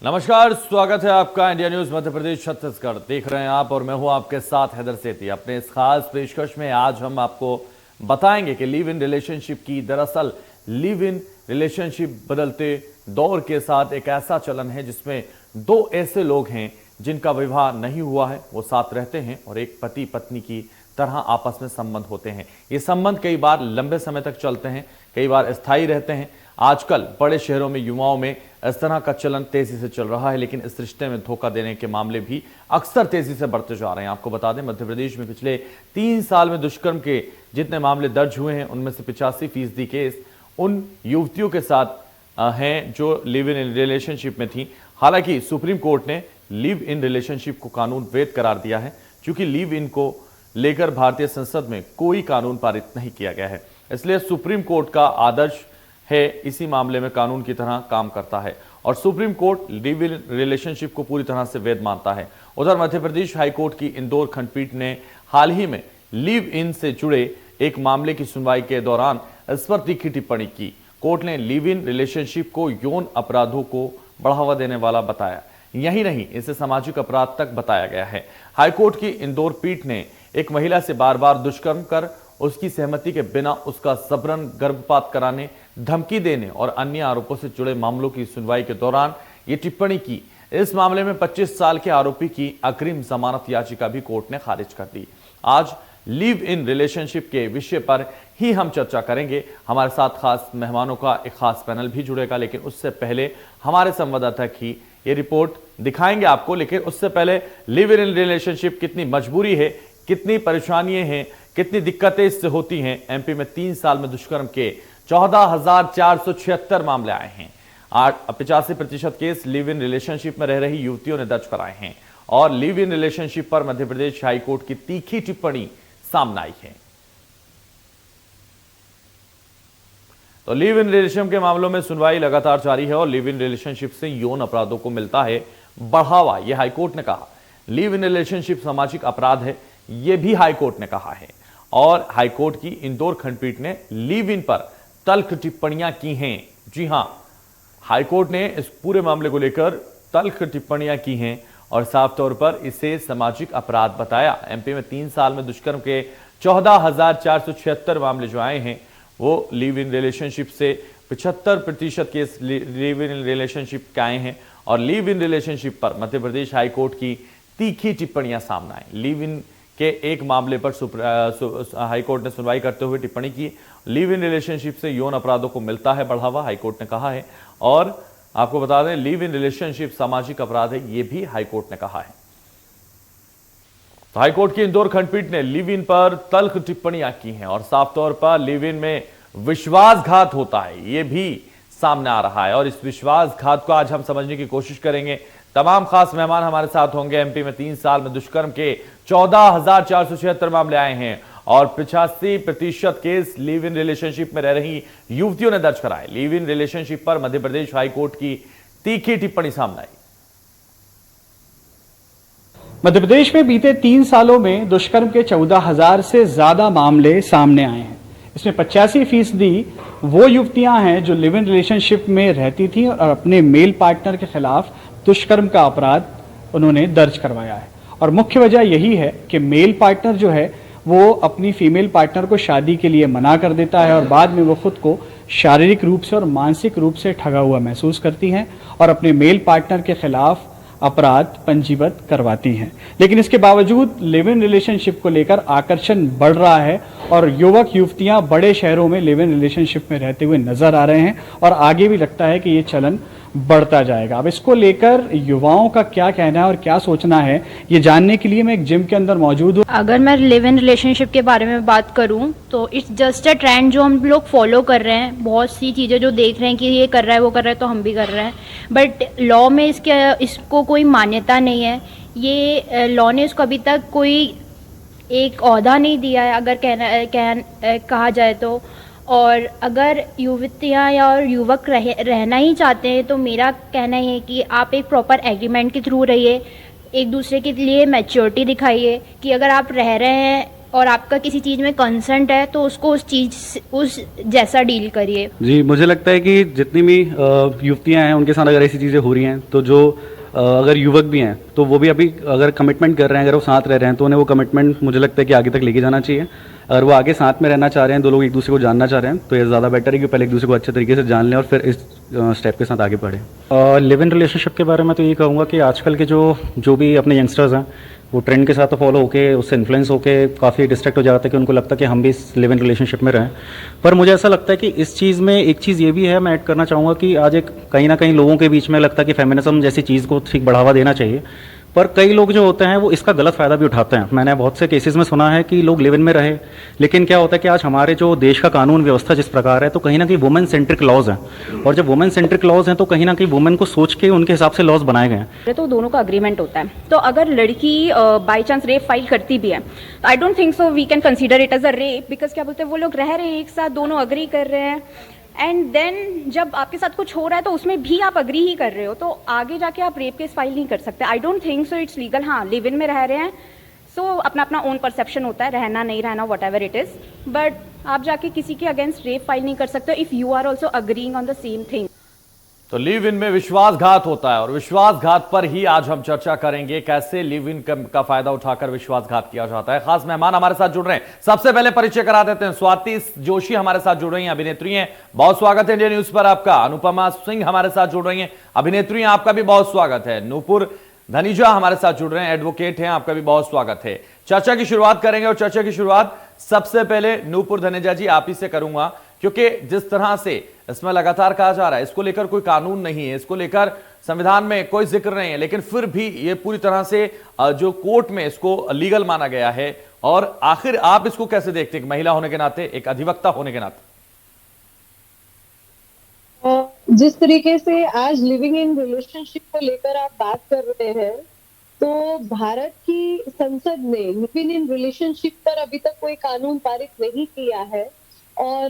नमस्कार, स्वागत है आपका इंडिया न्यूज मध्य प्रदेश छत्तीसगढ़ देख रहे हैं आप और मैं हूं आपके साथ हैदर सेठी। अपने इस खास पेशकश में आज हम आपको बताएंगे कि लिव इन रिलेशनशिप की दरअसल लिव इन रिलेशनशिप बदलते दौर के साथ एक ऐसा चलन है जिसमें दो ऐसे लोग हैं जिनका विवाह नहीं हुआ है, वो साथ रहते हैं और एक पति पत्नी की तरह आपस में संबंध होते हैं। ये संबंध कई बार लंबे समय तक चलते हैं, कई बार स्थायी रहते हैं। आजकल बड़े शहरों में युवाओं में इस तरह का चलन तेजी से चल रहा है, लेकिन इस रिश्ते में धोखा देने के मामले भी अक्सर तेजी से बढ़ते जा रहे हैं। आपको बता दें, मध्य प्रदेश में पिछले 3 साल में दुष्कर्म के जितने मामले दर्ज हुए हैं उनमें से 85% केस उन युवतियों के साथ हैं जो लिव इन रिलेशनशिप में थी। हालांकि सुप्रीम कोर्ट ने लिव इन रिलेशनशिप को कानून वैध करार दिया है, क्योंकि लिव इन को लेकर भारतीय संसद में कोई कानून पारित नहीं किया गया है, इसलिए सुप्रीम कोर्ट का आदर्श है इसी मामले में कानून की तरह काम करता है और supreme court live in relationship को पूरी तरह से वैध मानता है। उधर मध्य प्रदेश हाईकोर्ट की इंदौर खंडपीठ ने हाल ही में लिव इन से जुड़े एक मामले की सुनवाई के दौरान इस पर तीखी टिप्पणी की। कोर्ट ने लिव इन रिलेशनशिप को यौन अपराधों को बढ़ावा देने वाला बताया। यही नहीं, इसे सामाजिक अपराध तक बताया गया है। हाईकोर्ट की इंदौर पीठ ने एक महिला से बार बार दुष्कर्म कर उसकी सहमति के बिना उसका जबरन गर्भपात कराने, धमकी देने और अन्य आरोपों से जुड़े मामलों की सुनवाई के दौरान ये टिप्पणी की। इस मामले में 25 साल के आरोपी की अग्रिम जमानत याचिका भी कोर्ट ने खारिज कर दी। आज लिव इन रिलेशनशिप के विषय पर ही हम चर्चा करेंगे। हमारे साथ खास मेहमानों का एक खास पैनल भी जुड़ेगा, लेकिन उससे पहले हमारे संवाददाता की ये रिपोर्ट दिखाएंगे आपको। लेकिन उससे पहले लिव इन रिलेशनशिप कितनी मजबूरी है, कितनी परेशानियां हैं, कितनी दिक्कतें इससे होती हैं। एमपी में 3 साल में दुष्कर्म के 14,476 मामले आए हैं। 85% केस लिव इन रिलेशनशिप में रह रही युवतियों ने दर्ज कराए हैं और लिव इन रिलेशनशिप पर मध्य प्रदेश हाईकोर्ट की तीखी टिप्पणी सामने आई है। तो लिव इन रिलेशनशिप के मामलों में सुनवाई लगातार जारी है और लिव इन रिलेशनशिप से यौन अपराधों को मिलता है बढ़ावा, यह हाईकोर्ट ने कहा। लिव इन रिलेशनशिप सामाजिक अपराध है, यह भी हाईकोर्ट ने कहा है और हाईकोर्ट की इंदौर खंडपीठ ने लिव इन पर तल्ख टिप्पणियां की हैं। जी हां, हाईकोर्ट ने इस पूरे मामले को लेकर तल्ख टिप्पणियां की हैं और साफ तौर पर इसे सामाजिक अपराध बताया। एमपी में 3 साल में दुष्कर्म के 14,476 मामले जो आए हैं वो लिव इन रिलेशनशिप से 75% केस लिव इन रिलेशनशिप के आए हैं और लिव इन रिलेशनशिप पर मध्य प्रदेश हाईकोर्ट की तीखी टिप्पणियां सामने आई। लिव इन के एक मामले पर हाईकोर्ट ने सुनवाई करते हुए टिप्पणी की, लिव इन रिलेशनशिप से यौन अपराधों को मिलता है बढ़ावा, हाईकोर्ट ने कहा है। और आपको बता दें, लिव इन रिलेशनशिप सामाजिक अपराध है, यह भी हाईकोर्ट ने कहा है। तो हाईकोर्ट की इंदौर खंडपीठ ने लिव इन पर तल्ख टिप्पणियां की हैं और साफ तौर पर लिव इन में विश्वासघात होता है, यह भी सामने आ रहा है और इस विश्वासघात को आज हम समझने की कोशिश करेंगे। तमाम खास मेहमान हमारे साथ होंगे। एमपी में 3 साल में दुष्कर्म के 14,476 मामले आए हैं और 85% केस लिव इन रिलेशनशिप में रह रही युवतियों ने दर्ज कराए। लिव इन रिलेशनशिप पर मध्य प्रदेश हाईकोर्ट की तीखी टिप्पणी सामने आई। मध्य प्रदेश में बीते 3 सालों में दुष्कर्म के 14,000 से ज्यादा मामले सामने आए हैं। इसमें 85% वो युवतियां हैं जो लिव इन रिलेशनशिप में रहती थी और अपने मेल पार्टनर के खिलाफ दुष्कर्म का अपराध उन्होंने दर्ज करवाया है। और मुख्य वजह यही है कि मेल पार्टनर जो है वो अपनी फीमेल पार्टनर को शादी के लिए मना कर देता है और बाद में वो खुद को शारीरिक रूप से और मानसिक रूप से ठगा हुआ महसूस करती हैं और अपने मेल पार्टनर के खिलाफ अपराध पंजीबद्ध करवाती हैं। लेकिन इसके बावजूद लिव इन रिलेशनशिप को लेकर आकर्षण बढ़ रहा है और युवक युवतियां बड़े शहरों में लिव इन रिलेशनशिप में रहते हुए नजर आ रहे हैं और आगे भी लगता है कि ये चलन बढ़ता जाएगा। अब इसको लेकर युवाओं का क्या कहना है और क्या सोचना है, ये जानने के लिए मैं एक जिम के अंदर मौजूद हूँ। अगर मैं लिव इन रिलेशनशिप के बारे में बात करूँ तो इट्स जस्ट अ ट्रेंड जो हम लोग फॉलो कर रहे हैं। बहुत सी चीज़ें जो देख रहे हैं कि ये कर रहा है वो कर रहा है तो हम भी कर रहे हैं, बट लॉ में इसको कोई मान्यता नहीं है। ये लॉ ने इसको अभी तक कोई एक ओहदा नहीं दिया है अगर कहा जाए तो। और अगर युवतियाँ या और युवक रहना ही चाहते हैं तो मेरा कहना है कि आप एक प्रॉपर एग्रीमेंट के थ्रू रहिए, एक दूसरे के लिए मैच्योरिटी दिखाइए कि अगर आप रह रहे हैं और आपका किसी चीज़ में कंसेंट है तो उसको उस जैसा डील करिए। जी, मुझे लगता है कि जितनी भी युवतियां हैं उनके साथ अगर ऐसी चीज़ें हो रही हैं तो जो अगर युवक भी हैं तो वो भी अभी अगर कमिटमेंट कर रहे हैं, अगर वो साथ रह रहे हैं तो उन्हें वो कमिटमेंट मुझे लगता है कि आगे तक लेके जाना चाहिए। अगर वो आगे साथ में रहना चाह रहे हैं, दो लोग एक दूसरे को जानना चाह रहे हैं, तो ये ज़्यादा बेटर है कि पहले एक दूसरे को अच्छे तरीके से जान लें और फिर इस स्टेप के साथ आगे बढ़ें। लिव इन रिलेशनशिप के बारे में तो ये कहूँगा कि आजकल के जो भी अपने यंगस्टर्स हैं वो ट्रेंड के साथ तो फॉलो होके उससे इन्फ्लुएंस होके काफ़ी डिस्ट्रैक्ट हो जाता है कि उनको लगता है कि हम भी इस लिव इन रिलेशनशिप में रहें। पर मुझे ऐसा लगता है कि इस चीज़ में एक चीज़ ये भी है, मैं ऐड करना चाहूँगा कि आज एक कहीं ना कहीं लोगों के बीच में लगता है कि फेमिनिज्म जैसी चीज़ को ठीक बढ़ावा देना चाहिए, पर कई लोग जो होते हैं वो इसका गलत फ़ायदा भी उठाते हैं। मैंने बहुत से केसेस में सुना है कि लोग लिव इन में रहे, लेकिन क्या होता है कि आज हमारे जो देश का कानून व्यवस्था जिस प्रकार है तो कहीं ना कहीं वुमेन सेंट्रिक लॉज हैं, और जब वुमेन सेंट्रिक लॉज हैं तो कहीं ना कहीं वुमेन को सोच के उनके हिसाब से लॉज बनाए गए हैं। तो दोनों का अग्रीमेंट होता है, तो अगर लड़की बाई चांस रेप फाइल करती भी है तो I don't think so we can consider it as a rape, because क्या बोलते हैं वो लोग रह रहे हैं एक साथ, दोनों अग्री कर रहे हैं, एंड देन जब आपके साथ कुछ हो रहा है तो उसमें भी आप अग्री ही कर रहे हो, तो आगे जाके आप रेप केस फाइल नहीं कर सकते। आई don't think so it's legal. हाँ, लिव इन में रह रहे हैं सो अपना अपना ओन परसेप्शन होता है, रहना नहीं रहना what ever it is, but आप जाके किसी के अगेंस्ट रेप फाइल नहीं कर सकते if you are also agreeing on the same thing. तो लिव इन में विश्वासघात होता है और विश्वासघात पर ही आज हम चर्चा करेंगे, कैसे लिव इन का फायदा उठाकर विश्वासघात किया जाता है। खास मेहमान हमारे साथ जुड़ रहे हैं, सबसे पहले परिचय करा देते हैं। स्वाति जोशी हमारे साथ जुड़ रही हैं, अभिनेत्री हैं, बहुत स्वागत है इंडिया न्यूज पर आपका। अनुपमा सिंह हमारे साथ जुड़ रही हैं, अभिनेत्री हैं, आपका भी बहुत स्वागत है। नूपुर धनीजा हमारे साथ जुड़ रहे हैं, एडवोकेट हैं, आपका भी बहुत स्वागत है। चर्चा की शुरुआत करेंगे और चर्चा की शुरुआत सबसे पहले नूपुर धनीजा जी आप ही से करूंगा, क्योंकि जिस तरह से इसमें लगातार कहा जा रहा है इसको लेकर कोई कानून नहीं है, इसको लेकर संविधान में कोई जिक्र नहीं है, लेकिन फिर भी ये पूरी तरह से जो कोर्ट में इसको लीगल माना गया है, और आखिर आप इसको कैसे देखते हैं, एक महिला होने के नाते, एक अधिवक्ता होने के नाते? जिस तरीके से आज लिविंग इन रिलेशनशिप को लेकर आप बात कर रहे हैं, तो भारत की संसद ने लिविंग इन रिलेशनशिप पर अभी तक कोई कानून पारित नहीं किया है, और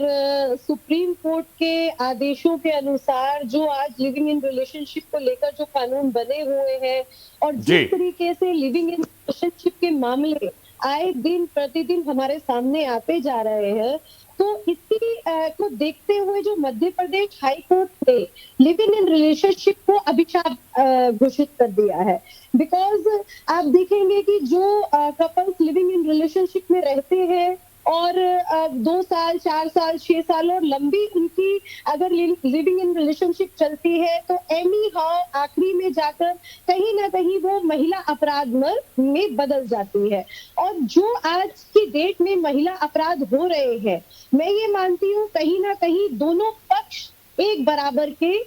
सुप्रीम कोर्ट के आदेशों के अनुसार जो आज लिविंग इन रिलेशनशिप को लेकर जो कानून बने हुए हैं, और जिस तरीके से लिविंग इन रिलेशनशिप के मामले आए दिन प्रतिदिन हमारे सामने आते जा रहे हैं, तो इसी को देखते हुए जो मध्य प्रदेश हाई कोर्ट ने लिविंग इन रिलेशनशिप को अभिशाप घोषित कर दिया है। बिकॉज आप देखेंगे कि जो कपल्स लिविंग इन रिलेशनशिप में रहते हैं और 2 साल 4 साल 6 साल और लंबी उनकी अगर लिविंग इन रिलेशनशिप चलती है, तो एनी हाउ आखिरी में जाकर कहीं ना कहीं वो महिला अपराध में बदल जाती है। और जो आज की डेट में महिला अपराध हो रहे हैं, मैं ये मानती हूँ कहीं ना कहीं दोनों पक्ष एक बराबर के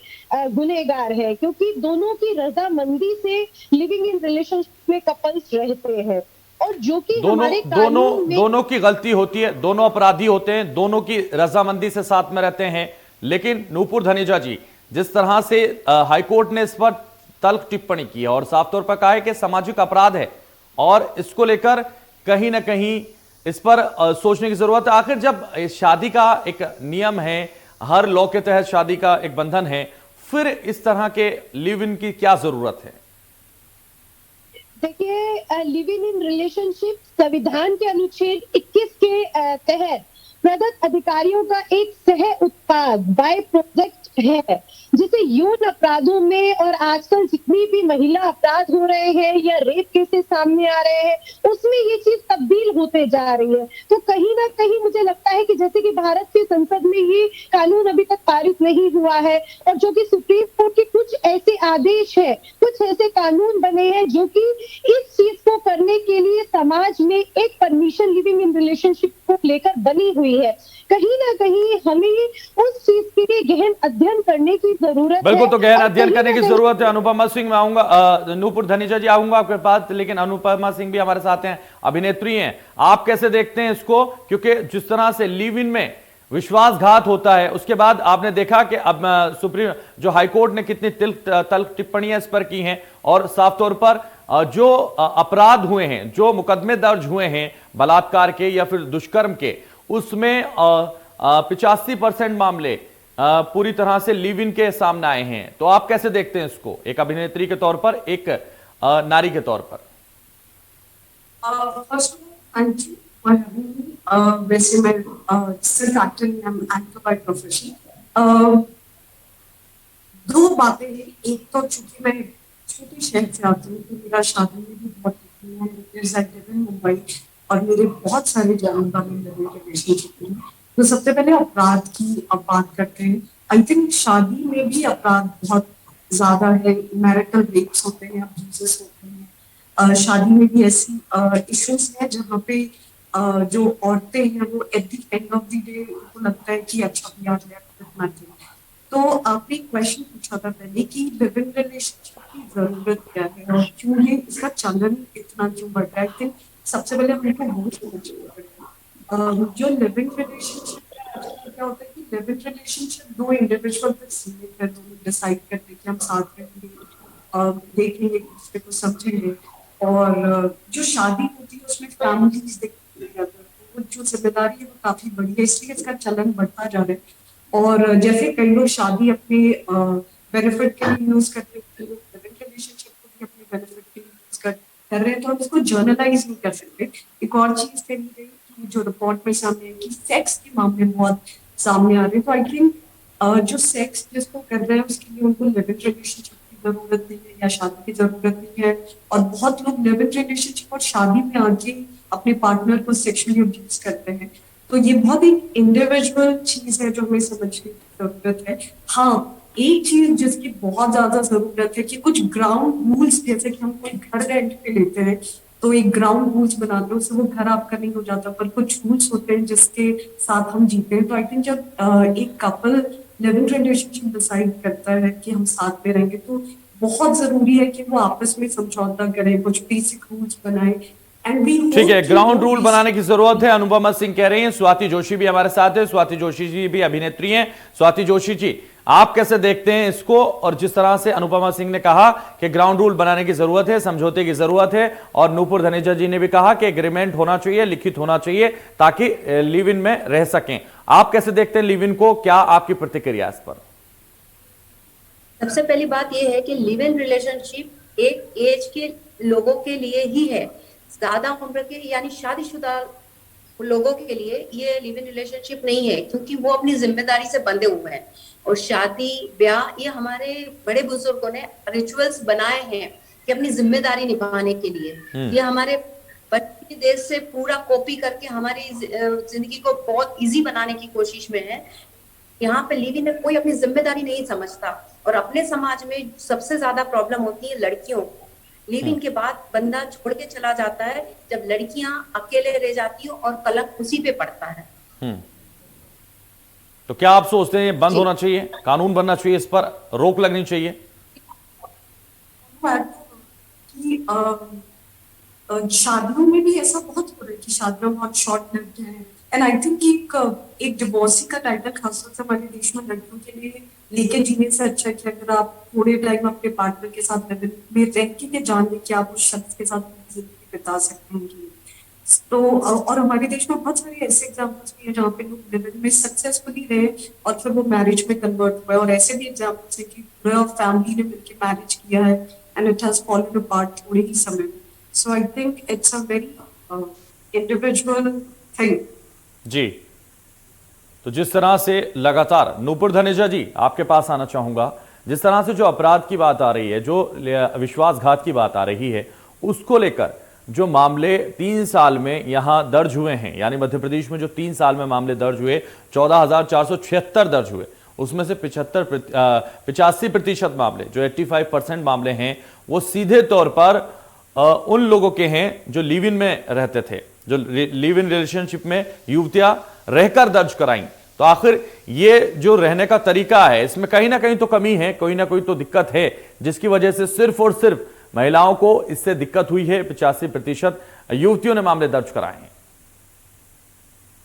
गुनहगार है, क्योंकि दोनों की रजामंदी से लिविंग इन रिलेशनशिप में कपल्स रहते हैं, और जो कि दोनों की गलती होती है, दोनों अपराधी होते हैं, दोनों की रजामंदी से साथ में रहते हैं। लेकिन नूपुर धनीजा जी, जिस तरह से हाईकोर्ट ने इस पर तल्ख टिप्पणी की है और साफ तौर पर कहा है कि सामाजिक अपराध है, और इसको लेकर कहीं ना कहीं इस पर सोचने की जरूरत है। आखिर जब शादी का एक नियम है, हर लॉ के तहत शादी का एक बंधन है, फिर इस तरह के लिव इन की क्या जरूरत है? देखिए, लिविंग इन रिलेशनशिप संविधान के अनुच्छेद 21 के तहत प्रदत्त अधिकारियों का एक सह उत्पाद बाय प्रोजेक्ट है, जिसे यौन अपराधों में और आजकल जितनी भी महिला अपराध हो रहे हैं या रेप केसेस सामने आ रहे हैं, उसमें ये चीज तब्दील होते जा रही है। तो कहीं ना कहीं मुझे लगता है कि जैसे कि भारत की संसद में ये कानून अभी तक पारित नहीं हुआ है, और जो कि सुप्रीम कोर्ट के कुछ ऐसे आदेश है, कुछ ऐसे कानून बने हैं जो कि इस चीज को करने के लिए समाज में एक परमिशन लिविंग इन रिलेशनशिप को लेकर बनी हुई है, कहीं ना कहीं हमें उस चीज के लिए गहन अध्ययन करने की जरूरत है। बिल्कुल, तो गहन अध्ययन करने की जरूरत है। अनुपमा सिंह में आऊंगा, नूपुर धनीजा जी आऊंगा आपके पास, लेकिन अनुपमा सिंह भी हमारे साथ हैं, अभिनेत्री हैं, आप कैसे देखते हैं इसको? क्योंकि जिस तरह से लिव इन में विश्वासघात होता है, उसके बाद आपने देखा कि अब सुप्रीम जो हाईकोर्ट ने कितनी तल्ख टिप्पणियां इस पर की हैं, और साफ तौर पर जो अपराध हुए हैं, जो मुकदमे दर्ज हुए हैं बलात्कार के या फिर दुष्कर्म के, उसमें 85% मामले पूरी तरह से लिव इन के सामने आए हैं। तो आप कैसे देखते हैं इसको, एक अभिनेत्री के तौर पर, एक नारी के तौर पर? First for having me. वैसे मैं सिर्फ एक्टर नहीं, I'm actor by profession. दो बातें हैं, एक तो चूंकि मैं छोटे शहर से आती हूँ तो मेरा शादी में भी बहुत मुंबई और मेरे बहुत सारे जानने वाले लगे रिलेशनशिप में। तो सबसे पहले अपराध की अब बात करते हैं। आई थिंक शादी में भी अपराध बहुत ज्यादा है, मैरिटल रेप्स होते हैं, अब्यूजेस होते हैं। शादी में भी ऐसी इश्यूज है जहाँ पे जो औरतें हैं वो at the end of the day उनको लगता है कि अच्छा भी आ गया। तो आपने क्वेश्चन पूछा था पहले कि लिव इन रिलेशनशिप की जरूरत क्या है और क्यों ये इसका चलन इतना क्यों बढ़ रहा है। आई थिंक सबसे पहले हमको वो समझना पड़ेगा। जो लिव इन रिलेशनशिप क्या होता है कि लिव इन रिलेशनशिप दो इंडिविजुअल तक सीमित है, दोनों डिसाइड करते हैं कि हम साथ रहेंगे, देखेंगे, एक दूसरे को समझेंगे। और जो शादी होती है उसमें फैमिलीज देखते हैं, वो जो जिम्मेदारी है वो काफी बड़ी है, इसलिए इसका चलन बढ़ता जा रहा है। और जैसे कई लोग शादी अपने बेनिफिट के लिए यूज करते हैं, रिलेशनशिप को भी अपने बेनिफिट के लिए यूज कर रहे हैं, तो हम इसको जर्नलाइज नहीं कर सकते। एक और चीज कही गई कि जो रिपोर्ट में सामने है कि सेक्स के मामले बहुत सामने आ रहे हैं, तो आई थिंक जो सेक्स जिसको कर रहे हैं उसके लिए उनको लिव इन रिलेशनशिप की जरूरत नहीं है या शादी की जरूरत नहीं है। और बहुत लोग लिव इन रिलेशनशिप और शादी में आके अपने पार्टनर को सेक्सुअली अब्यूज करते हैं। तो ये बहुत ही इंडिविजुअल चीज है जो हमें समझने की जरूरत है। हाँ, एक चीज जिसकी बहुत ज्यादा जरूरत है कि कुछ ग्राउंड रूल्स, जैसे कि हम कोई घर रेंट पे लेते हैं तो एक ग्राउंड रूल्स बनाते हैं, उससे वो घर आपका नहीं हो जाता, पर कुछ रूल्स होते हैं जिसके साथ हम जीते हैं। तो आई थिंक जब एक couple live in relationship decide करता है कि हम साथ में रहेंगे तो बहुत जरूरी है कि वो आपस में समझौता करें, कुछ बेसिक रूल्स बनाए। ठीक है, ग्राउंड रूल बनाने की जरूरत है, अनुपमा सिंह कह रही हैं। स्वाति जोशी भी हमारे साथ है। स्वाति जोशी जी भी अभिनेत्री हैं। स्वाति जोशी जी, आप कैसे देखते हैं इसको? और जिस तरह से अनुपमा सिंह ने कहा कि ग्राउंड रूल बनाने की जरूरत है, समझौते की जरूरत है, और नूपुर धनेजा जी ने भी कहा कि एग्रीमेंट होना चाहिए, लिखित होना चाहिए, ताकि लिव इन में रह सकें। आप कैसे देखते हैं लिव इन को? क्या आपकी प्रतिक्रिया इस पर? सबसे पहली बात यह है कि लिव इन रिलेशनशिप एक एज के लोगों के लिए ही है। ज्यादा उम्र के यानी शादीशुदा लोगों के लिए ये लिव इन रिलेशनशिप नहीं है, क्योंकि वो अपनी जिम्मेदारी से बंधे हुए हैं। और शादी ब्याह ये हमारे बड़े बुजुर्गों ने रिचुअल्स बनाए हैं कि अपनी जिम्मेदारी निभाने के लिए। ये हमारे पश्चिमी देश से पूरा कॉपी करके हमारी जिंदगी को बहुत इजी बनाने की कोशिश में है। यहाँ पे लिव इन में कोई अपनी जिम्मेदारी नहीं समझता। और अपने समाज में सबसे ज्यादा प्रॉब्लम होती है लड़कियों को। लिव इन के बाद बंदा छोड़ के चला जाता है, जब लड़कियां अकेले रह जाती हैं और कलंक उसी पे पड़ता है। तो क्या आप सोचते हैं बंद होना चाहिए, कानून बनना चाहिए, इस पर रोक लगनी चाहिए? कि शादियों में भी ऐसा बहुत हो रहा है कि शादियां बहुत शॉर्ट लिव्ड हैं। एंड आई थिंक एक डिवोर्सी का टाइटल खासतौर से हमारे देश में लड़कियों के लिए लेके जीने से अच्छा है कि अगर आप थोड़े टाइम अपने पार्टनर के साथ में रह के जान लें कि आप उस शख्स के साथ जिंदगी बिता सकते हैं। तो और हमारे देश में बहुत सारे ऐसे एग्जाम्पल्स भी हैं जहाँ पे लोग लिव इन में सक्सेसफुली रहे और फिर वो मैरिज में कन्वर्ट हुए। और ऐसे भी एग्जाम्पल्स है कि पूरा फैमिली ने मिलकर मैरिज किया है and it has followed apart थोड़े ही समय में। So I think it's a very individual thing. जी, तो जिस तरह से लगातार, नूपुर धनेजा जी आपके पास आना चाहूंगा, जिस तरह से जो अपराध की बात आ रही है, जो विश्वासघात की बात आ रही है, उसको लेकर जो मामले 3 साल में यहां दर्ज हुए हैं, यानी मध्य प्रदेश में जो 3 साल में मामले दर्ज हुए, 14,476 दर्ज हुए, उसमें से 85% मामले, जो 85% मामले हैं, वो सीधे तौर पर उन लोगों के हैं जो लिव इन में रहते थे, जो लिव इन रिलेशनशिप में युवतियां रहकर दर्ज कराई। तो आखिर ये जो रहने का तरीका है, इसमें कहीं ना कहीं तो कमी है, कोई ना कोई तो दिक्कत है, जिसकी वजह से सिर्फ और सिर्फ महिलाओं को इससे दिक्कत हुई है। 85% युवतियों ने मामले दर्ज कराए हैं।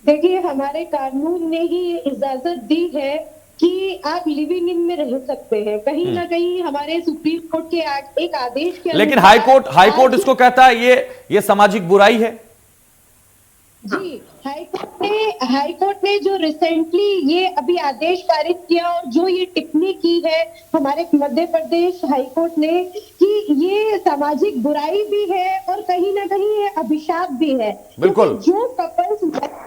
देखिए, हमारे कानून ने ही इजाजत दी है कि आप लिविंग इन में रह सकते हैं। कहीं ना कहीं हमारे सुप्रीम कोर्ट के एक आदेश के, लेकिन हाई कोर्ट इसको कहता है ये सामाजिक बुराई है। जी, हाईकोर्ट ने जो रिसेंटली ये अभी आदेश पारित किया और जो ये टिप्पणी की है हमारे मध्य प्रदेश हाईकोर्ट ने कि ये सामाजिक बुराई भी है और कहीं ना कहीं ये अभिशाप भी है। बिल्कुल। जो कपल्स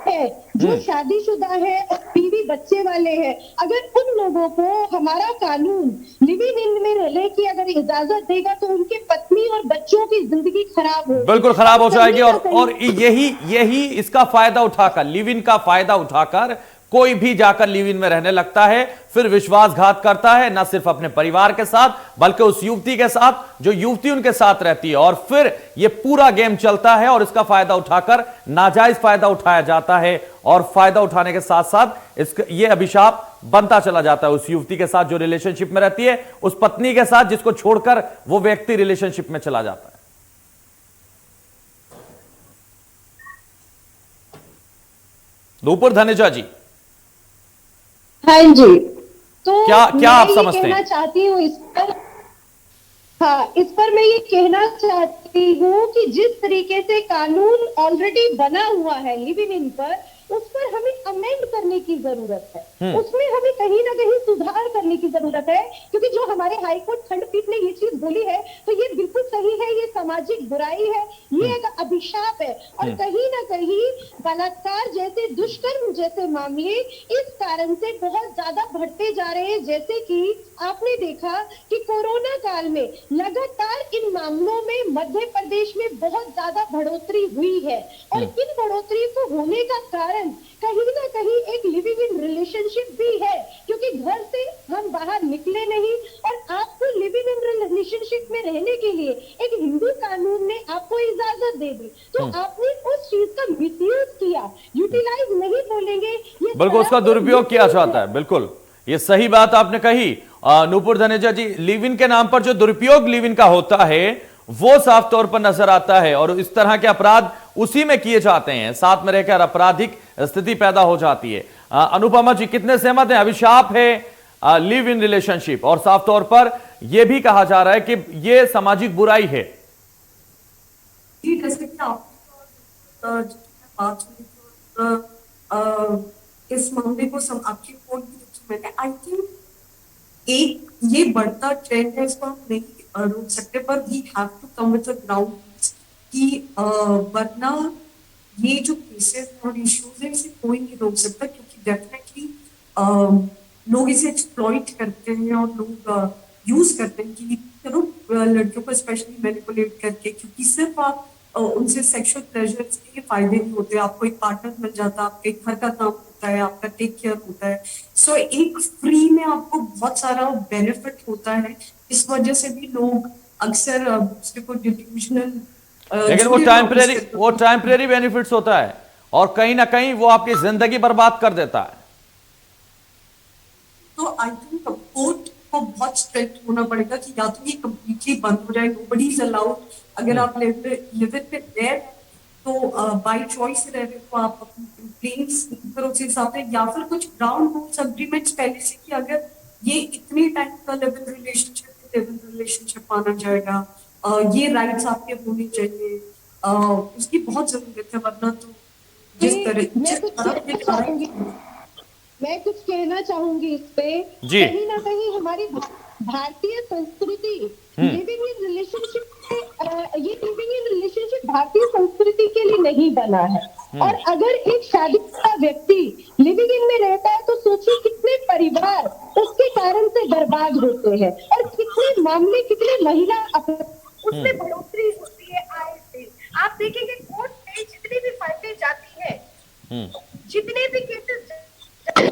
है, जो शादीशुदा है और बीवी बच्चे वाले हैं, अगर उन लोगों को हमारा कानून लिविंग इन में रहने की अगर इजाजत देगा तो उनके पत्नी और बच्चों की जिंदगी खराब हो, बिल्कुल खराब हो जाएगी। और यही इसका फायदा उठाकर, लिव इन का फायदा उठाकर कोई भी जाकर लिव इन में रहने लगता है, फिर विश्वासघात करता है, ना सिर्फ अपने परिवार के साथ बल्कि उस युवती के साथ जो युवती उनके साथ रहती है, और फिर यह पूरा गेम चलता है और इसका फायदा उठाकर नाजायज फायदा उठाया जाता है, और फायदा उठाने के साथ साथ इसका यह अभिशाप बनता चला जाता है उस युवती के साथ जो रिलेशनशिप में रहती है, उस पत्नी के साथ जिसको छोड़कर वो व्यक्ति रिलेशनशिप में चला जाता है। नूपुर धनेजा जी, हाँ जी, तो क्या आप मैं समझते ये कहना हैं? चाहती हूँ इस पर, हाँ, इस पर मैं ये कहना चाहती हूँ कि जिस तरीके से कानून ऑलरेडी बना हुआ है लिविंग इन पर, उस पर हमें अमेंड करने की जरूरत है, उसमें हमें कहीं ना कहीं सुधार करने की जरूरत है, क्योंकि जो हमारे हाईकोर्ट खंडपीठ ने ये चीज बोली है तो ये बिल्कुल सही है, ये सामाजिक बुराई है, ये एक अभिशाप है, और कहीं ना कहीं बलात्कार जैसे, दुष्कर्म जैसे मामले इस कारण से बहुत ज्यादा बढ़ते जा रहे हैं। जैसे कि आपने देखा कि कोरोना काल में लगातार इन मामलों में मध्य प्रदेश में बहुत ज्यादा बढ़ोतरी हुई है, और इन बढ़ोतरी को होने का कारण कहीं ना कहीं एक लिविंग इन रिलेशनशिप भी है, क्योंकि घर से हम बाहर निकले नहीं, और आपको लिविंग इन रिलेशनशिप में रहने के लिए एक हिंदू कानून ने आपको इजाजत दे दी, तो आपने उस चीज का मिसयूज किया, यूटिलाइज नहीं बोलेंगे, ये बिल्कुल उसका दुरुपयोग किया जाता है। बिल्कुल ये सही बात आपने कही नूपुर धनेजा जी। लिव इन के नाम पर जो दुरुपयोग लिव इन का होता है वो साफ तौर पर नजर आता है, और इस तरह के अपराध उसी में किए जाते हैं, साथ में रहकर आपराधिक स्थिति पैदा हो जाती है। अनुपमा जी, कितने सहमत हैं? अभिशाप है लिव इन रिलेशनशिप, और साफ तौर पर यह भी कहा जा रहा है कि यह सामाजिक बुराई है। जैसे कि बात इस मामले को आपकी कोर्ट भी, आई थिंक एक ये बढ़ता ट्रेंड है, इसको हम नहीं रोक सकते, पर we have to come with the ground कि वरना ये जो केसेस और इश्यूज है इसे कोई नहीं रोक सकता, क्योंकि डेफिनेटली लोग इसे एक्सप्लॉइट करते हैं और लोग यूज करते हैं कि लड़कियों को स्पेशली मैनिपुलेट करके, क्योंकि सिर्फ आप उनसे सेक्सुअल प्लेजर के फायदे नहीं होते, आपको एक पार्टनर मिल जाता है, आपके घर का काम होता है, आपका टेक केयर होता है, सो एक फ्री में आपको बहुत सारा बेनिफिट होता है। इस वजह से भी लोग अक्सर उसके को डिल्यूजनल, लेकिन वो टेम्परेरी बेनिफिट्स होता है, और कहीं ना कहीं वो आपकी जिंदगी बर्बाद कर देता है। तो आई थिंक कोर्ट को बहुत स्ट्रिक्ट होना पड़ेगा कि या तो ये कम्प्लीटली बंद हो जाए, नोबडी इज अलाउड, अगर आप लिव इन पे रह तो बाय चॉइस रह रहे तो आप अपनी कंप्लेंट्स करो उस हिसाब से, या फिर कुछ ग्राउंड रूल्स अग्रीमेंट्स पहले से कि अगर ये इतने टाइम का लिव इन रिलेशनशिप माना जाएगा, ये राइट्स आपके होने चाहिए, उसकी बहुत जरूरत है, वरना तो जिस तरह मैं कुछ कहना चाहूंगी इस पे, कहीं ना कहीं हमारी भारतीय संस्कृति लिविंग इन रिलेशनशिप, ये लिविंग इन रिलेशनशिप भारतीय संस्कृति के लिए नहीं बना है, और अगर एक शादीशुदा व्यक्ति लिविंग इन में रहता है तो सोचिए कितने परिवार उसके कारण से बर्बाद होते हैं, और कितने मामले, कितने महिला उसमें बढ़ोतरी होती है आए दिन। आप देखेंगे कोर्ट में जितनी भी फाइलें जाती है, जितने भी केसेस,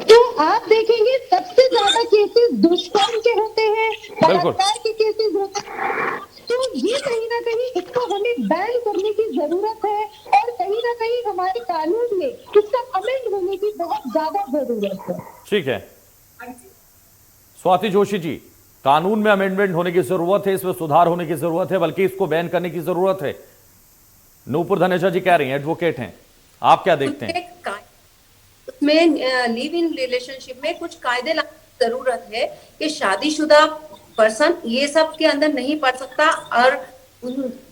तो आप देखेंगे सबसे ज्यादा केसेस दुष्कर्म के होते हैं, बलात्कार के केसेस होते हैं, तो ये कहीं ना कहीं इसको हमें बैन करने की जरूरत है, और कहीं ना कहीं हमारे कानून में इसका अमेंड होने की बहुत ज्यादा जरूरत है। ठीक है स्वाति जोशी जी, कानून में अमेंडमेंट होने की जरूरत है, इसमें सुधार होने की जरूरत है, बल्कि इसको बैन करने की जरूरत है। नूपुर धनेजा जी कह रही हैं, एडवोकेट हैं, आप क्या देखते हैं? उसमें लिव इन रिलेशनशिप में कुछ कायदे लाने की जरूरत है कि शादीशुदा पर्सन ये सब के अंदर नहीं पड़ सकता, और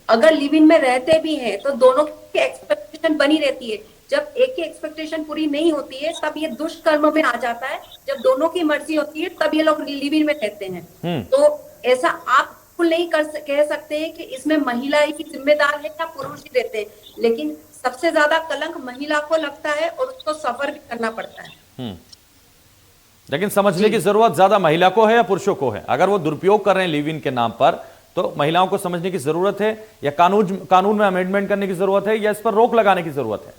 अगर लिव इन में रहते भी हैं तो दोनों की एक्सपेक्टेशन बनी रहती है जब एक की एक्सपेक्टेशन पूरी नहीं होती है तब ये दुष्कर्म में आ जाता है, जब दोनों की मर्जी होती है तब ये लोग लिव इन में रहते हैं। तो ऐसा आप बिल्कुल नहीं कह सकते हैं कि इसमें महिला ही जिम्मेदार है या पुरुष ही देते हैं, लेकिन सबसे ज्यादा कलंक महिला को लगता है और उसको सफर भी करना पड़ता है। लेकिन समझने की जरूरत ज्यादा महिला को है या पुरुषों को है? अगर वो दुरुपयोग कर रहे हैं लिव इन के नाम पर तो महिलाओं को समझने की जरूरत है या कानून में अमेंडमेंट करने की जरूरत है या इस पर रोक लगाने की जरूरत है?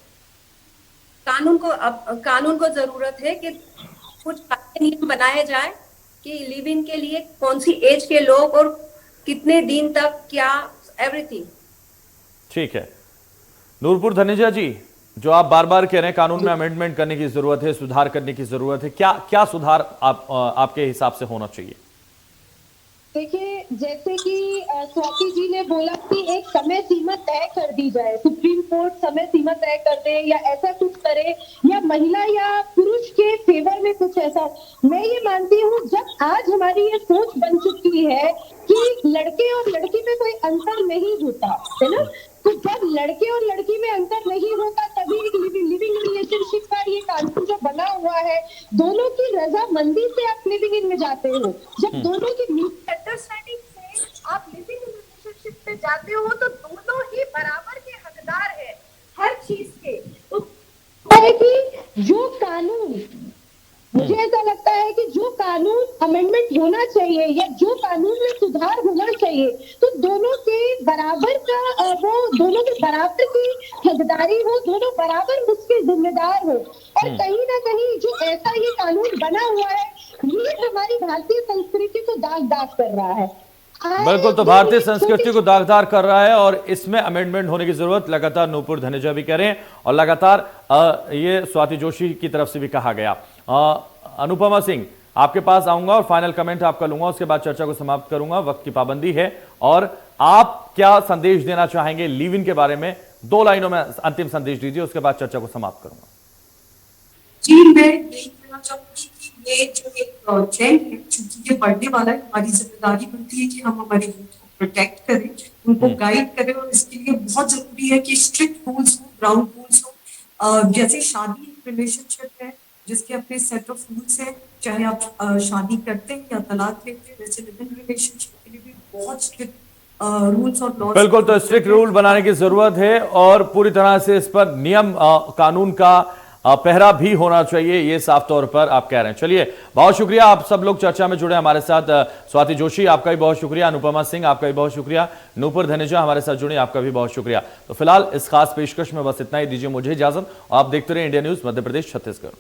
कानून को जरूरत है कि कुछ नियम बनाए जाए कि लिव इन के लिए कौन सी एज के लोग और कितने दिन तक, क्या, एवरीथिंग। ठीक है नूरपुर धनेजा जी, जो आप बार बार कह रहे हैं कानून में अमेंडमेंट करने की जरूरत है, सुधार करने की जरूरत है, क्या सुधार आपके हिसाब से होना चाहिए? देखिए, जैसे कि स्वाति जी ने बोला कि एक समय सीमा तय कर दी जाए, सुप्रीम कोर्ट समय सीमा तय कर दे या ऐसा कुछ करे, या महिला या पुरुष के फेवर में कुछ ऐसा। मैं ये मानती हूँ जब आज हमारी ये सोच बन चुकी है कि लड़के और लड़की में कोई अंतर नहीं होता है ना, तो जब लड़के और लड़की में अंतर नहीं होता तभी एक लिविंग रिलेशनशिप का ये कानून जो बना हुआ है, दोनों की रजामंदी से आप लिविंग इन में जाते हो। जब दोनों की म्यूचुअल अंडरस्टैंडिंग से आप लिविंग रिलेशनशिप में जाते हो तो दोनों ही बराबर के हकदार है हर चीज के। तो है कि जो कानून, मुझे ऐसा लगता है कि जो कानून अमेंडमेंट होना चाहिए या जो कानून में सुधार होना चाहिए तो दोनों के बराबर का वो दोनों के बराबर की हकदारी हो, दोनों बराबर उसके जिम्मेदार हो। और कहीं ना कहीं जो ऐसा ये कानून बना हुआ है ये हमारी भारतीय संस्कृति को दाग कर रहा है। बिल्कुल, तो भारतीय संस्कृति को दागदार कर रहा है और इसमें अमेंडमेंट होने की जरूरत लगातार नूपुर धनेजा भी कह रहे हैं और लगातार ये स्वाति जोशी की तरफ से भी कहा गया। अनुपमा सिंह, आपके पास आऊंगा और फाइनल कमेंट आपका लूंगा, उसके बाद चर्चा को समाप्त करूंगा, वक्त की पाबंदी है। और आप क्या संदेश देना चाहेंगे लिव इन के बारे में? 2 लाइनों में अंतिम संदेश दीजिए, उसके बाद चर्चा को समाप्त करूंगा। जी, मैं यही कहना चाहूंगी कि ये जो एक ट्रेंड है, चूंकि ये बढ़ने वाला है, हमारी जिम्मेदारी बनती है कि हम हमारे यूथ को प्रोटेक्ट करें, उनको गाइड करें, और इसके लिए बहुत जरूरी है कि स्ट्रिक्ट रूल्स हो, ग्राउंड रूल्स हो। जैसे शादी रूल्स है जिसके अपने सेट ऑफ रूल्स हैं, चाहे आप शादी करते हैं या तलाक लेते हैं, वैसे लिव इन रिलेशनशिप के लिए भी बहुत स्ट्रिक्ट रूल्स और लॉज। बिल्कुल, तो स्ट्रिक्ट रूल बनाने की जरूरत है और पूरी तरह से इस पर नियम कानून का पहरा भी होना चाहिए, ये साफ तौर पर आप कह रहे हैं। चलिए, बहुत शुक्रिया आप सब लोग चर्चा में जुड़े हमारे साथ। स्वाति जोशी आपका भी बहुत शुक्रिया, अनुपमा सिंह आपका भी बहुत शुक्रिया, नूपुर धनेजा हमारे साथ जुड़े, आपका भी बहुत शुक्रिया। तो फिलहाल इस खास पेशकश में बस इतना ही, दीजिए मुझे इजाजत। आप देखते रहे इंडिया न्यूज मध्य प्रदेश छत्तीसगढ़।